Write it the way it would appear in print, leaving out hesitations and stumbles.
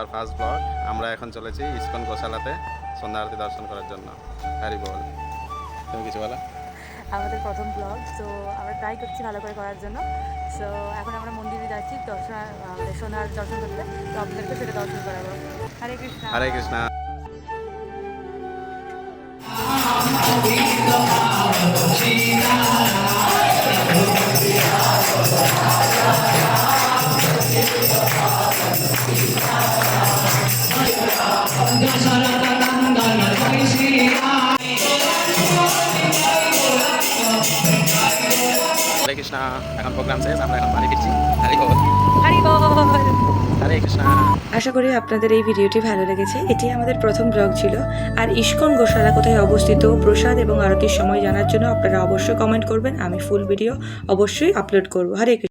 Our first blog. আমরা এখন চলেছি ইসকন গোশালাতে সন্ধ্যা আরতি দর্শন করার জন্য। হ্যারি বল, তুমি কিছু বলো? আমাদের প্রথম ব্লগ, তো আমরা ট্রাই করছি ভালো করে করার জন্য। সো এখন আমরা মন্দিরে যাচ্ছি দর্শন, সোনার দর্শন করতে, তো আপনাদেরকে সেটা দর্শন করাবো। হরে কৃষ্ণ। হরে কৃষ্ণ। হরে কৃষ্ণ। এখন প্রোগ্রাম শেষ, আমরা এখন বাড়ি ফিরছি। হরি বল। হরি বল। হরে কৃষ্ণ। আশা করি আপনাদের এই ভিডিওটি ভালো লেগেছে। এটি আমাদের প্রথম ব্লগ ছিল। আর ইসকন গোশালা কোথায় অবস্থিত, প্রসাদ এবং আরতির সময় জানার জন্য আপনারা অবশ্যই কমেন্ট করবেন। আমি ফুল ভিডিও অবশ্যই আপলোড করব। হরে কৃষ্ণ।